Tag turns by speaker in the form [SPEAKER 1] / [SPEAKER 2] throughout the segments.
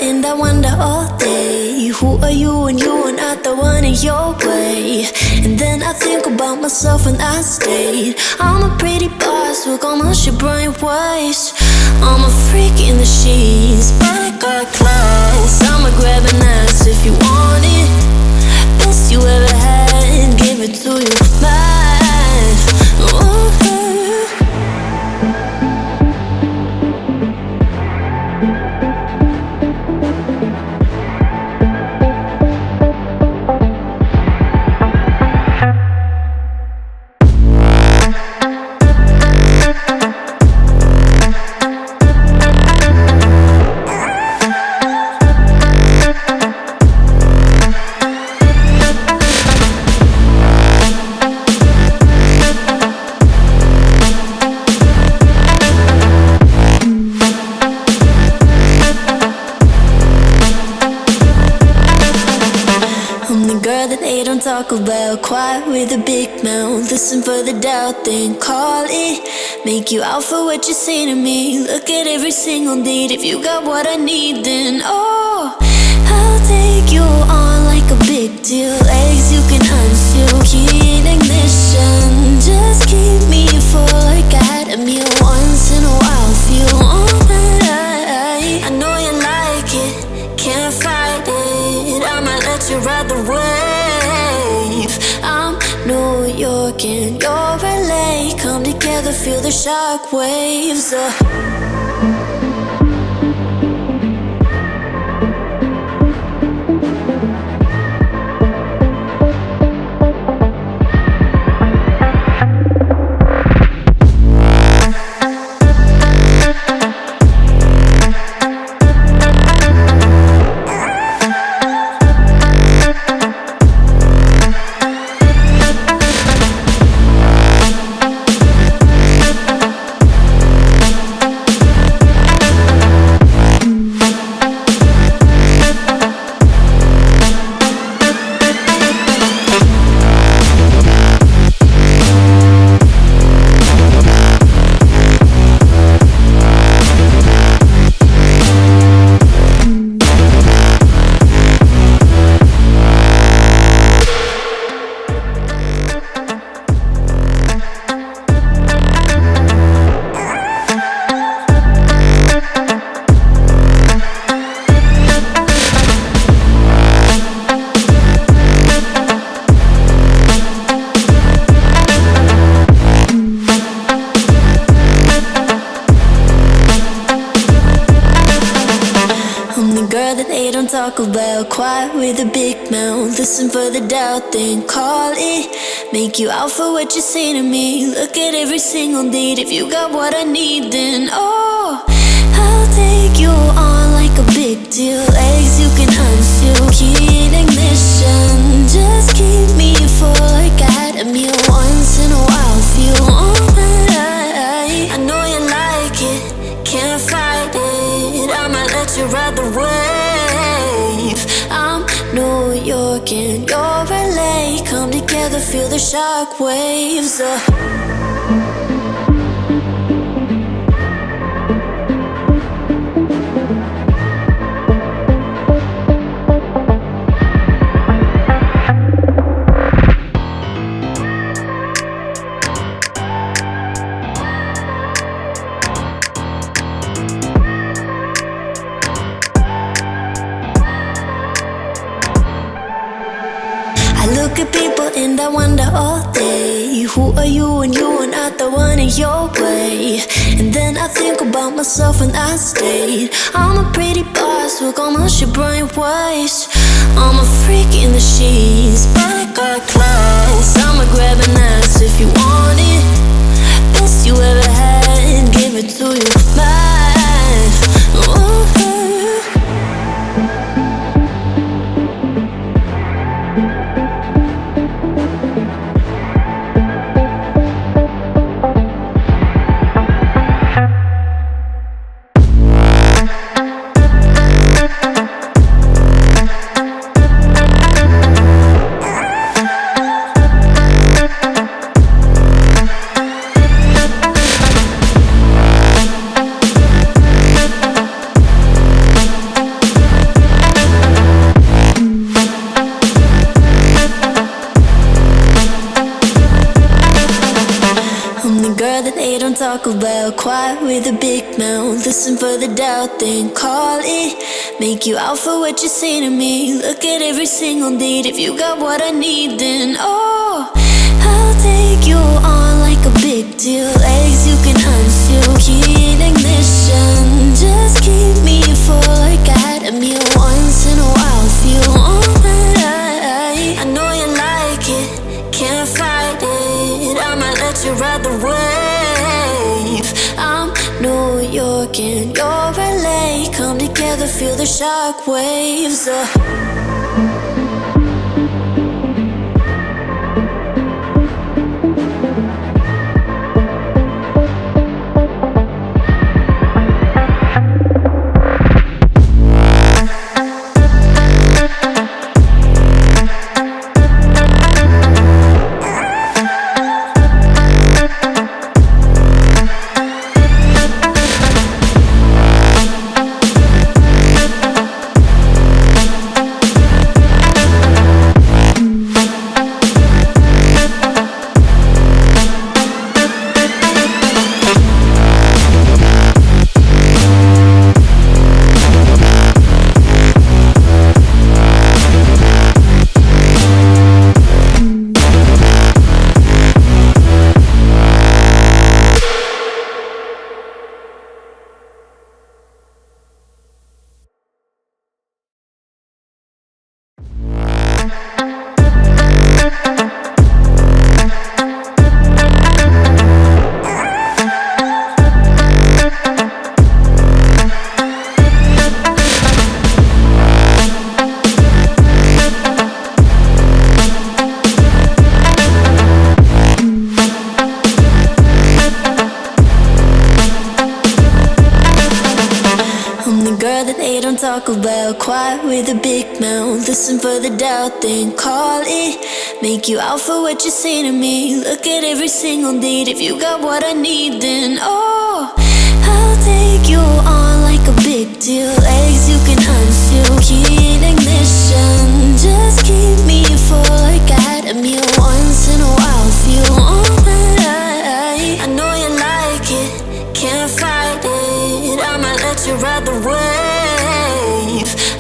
[SPEAKER 1] and I wonder all day, who are you and you are not the one in your way. And then I think about myself and I state, I'm a pretty boss with almost your brain waste. I'm a freak in the sheets, but I got class. I'ma grab an ass if you want it. Best you ever had, give it to you back. Ooh. Talk about quiet with a big mouth. Listen for the doubt, then call it. Make you out for what you say to me. Look at every single date. If you got what I need, then oh, I'll take you on like a big deal. Legs you can unseal, key in ignition. Just keep me full like I had a meal once in a while. Feel all that I know you like it, can't fight it. I'ma let you ride the wave. I'm New York and you're LA. Come together, feel the shock waves. Talk about quiet with a big mouth. Listen for the doubt, then call it. Make you out for what you say to me. Look at every single date. If you got what I need, then oh, I'll take you on like a big deal. Legs you can unseal, key in ignition. Just keep me full like I had a meal once in a while. Feel all that I know you like it, can't fight it. I'ma let you ride the wave. I'm New York and you're LA. Come together, feel the shock waves. Look at people and I wonder all day, who are you and you are not the one in your way. And then I think about myself and I state, I'm a pretty boss with almost your brain waste. I'm a freak in the sheets, but I got class. I'ma grab an ass if you want it. Best you ever had, give it to you back. Ooh. talk about. Quiet with a big mouth. Listen for the doubt, then call it. Make you out for what you say to me. Look at every single date. If you got what I need, then oh, I'll take you on like a big deal. Legs you can unfeel. Key in ignition. Just keep me full like I had a meal once in a while. Feel all that I know you like it. Can't fight it. I might let you ride the wave. I'm New York and you're LA. Come together, feel the shock waves. Talk about. Quiet with a big mouth. Listen for the doubt, then call it. Make you out for what you say to me. Look at every single date. If you got what I need, then oh, I'll take you on like a big deal. Legs you can unfeel. Key in ignition. Just keep me full like I had a meal once in a while. Feel all that I know you like it. Can't fight it. I might let you ride the wave.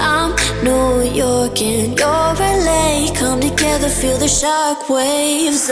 [SPEAKER 1] I'm New York and you're LA. Come together, feel the shock waves.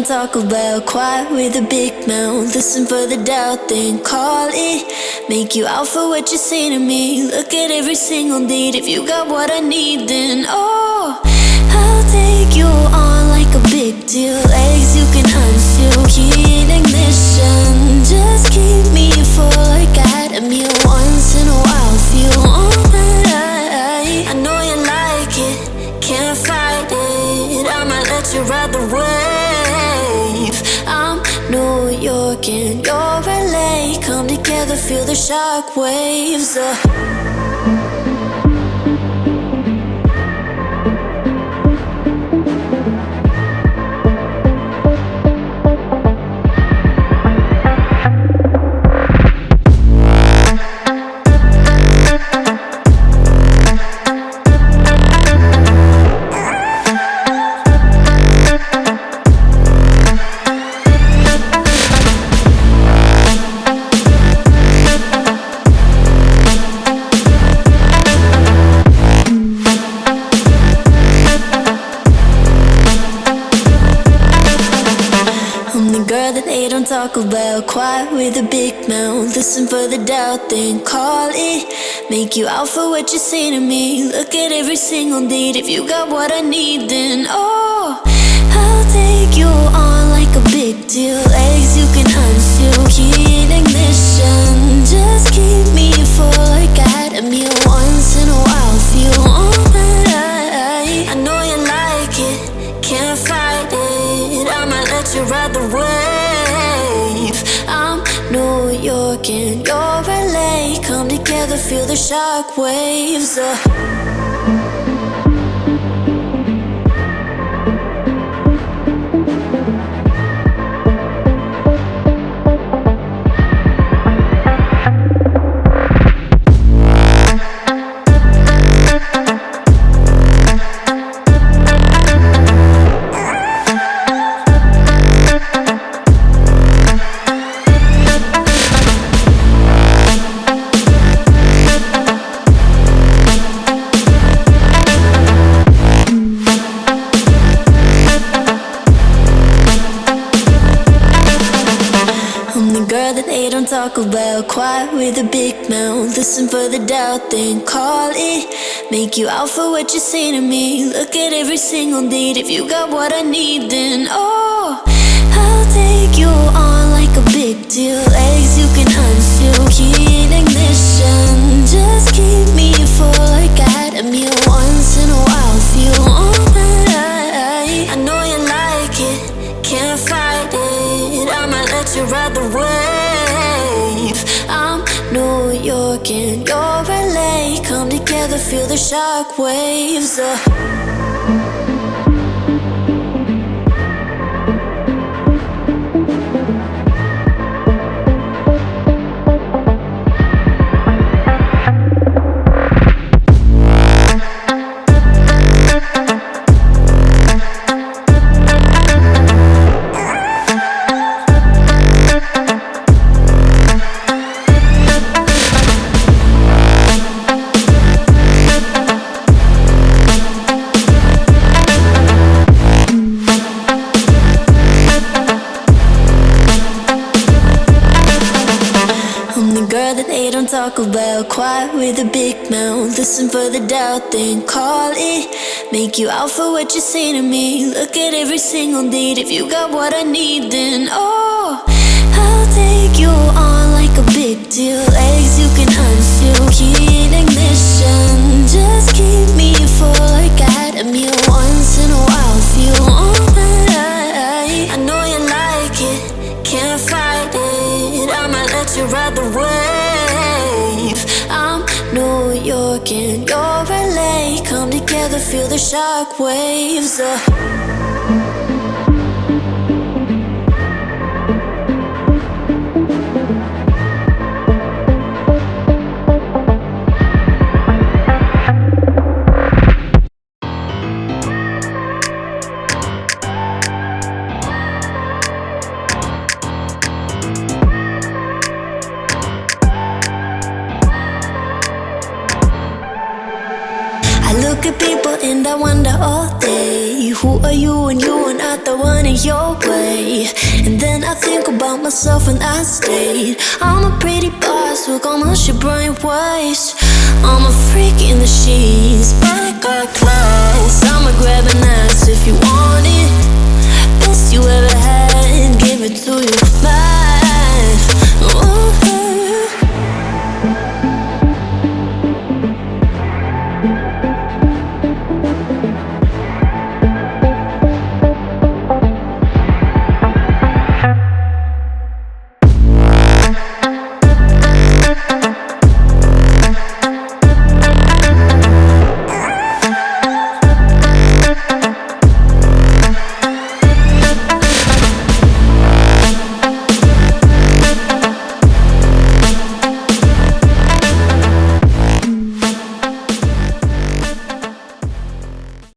[SPEAKER 1] Talk about. Quiet with a big mouth. Listen for the doubt, then call it. Make you out for what you say to me. Look at every single date. If you got what I need, then oh, I'll take you on like a big deal. Legs you can unfeel. Key in ignition. Just keep me full like I had a meal once in a while. Feel all that I know you like it. Can't fight it. I might let you ride the wave. I'm New York and you're LA. Come together, feel the shock waves. Talk about. Quiet with a big mouth. Listen for the doubt, then call it. Make you out for what you say to me. Look at every single date. If you got what I need, then oh, I'll take you on like a big deal. Legs you can unfeel. Key in ignition. Just keep me full like I had a meal once in a while. let you ride the wave. I'm New York and you're LA. Come together, feel the shock waves. Talk about quiet with a big mouth. Listen for the doubt, then call it. Make you out for what you say to me. Look at every single date. If you got what I need, then oh, I'll take you on like a big deal. Legs you can unseal, key in ignition. Just keep me full like I had a meal once in a while. Feel all that I know you like it, can't fight it. I'ma let you ride the wave. I'm New York and you're LA. Come together, feel the shock waves. Talk about quiet with a big mouth. Listen for the doubt, then call it. Make you out for what you say to me. Look at every single date. If you got what I need, then oh, I'll take you on like a big deal. Legs you can unseal, key in ignition. Just keep me full like I had a meal once in a while. Feel all that I know you like it, can't fight it. I'ma let you ride the wave. I'm New York and you're LA. Come together, feel the shock waves. Look at people and I wonder all day, who are you and you are not the one in your way. And then I think about myself and I stayed. I'm a pretty boss with almost your brainwaves. I'm a freak in the sheets, but I got class. I'ma grab an ass if you want it. Best you ever had, give it to you, man. Ooh.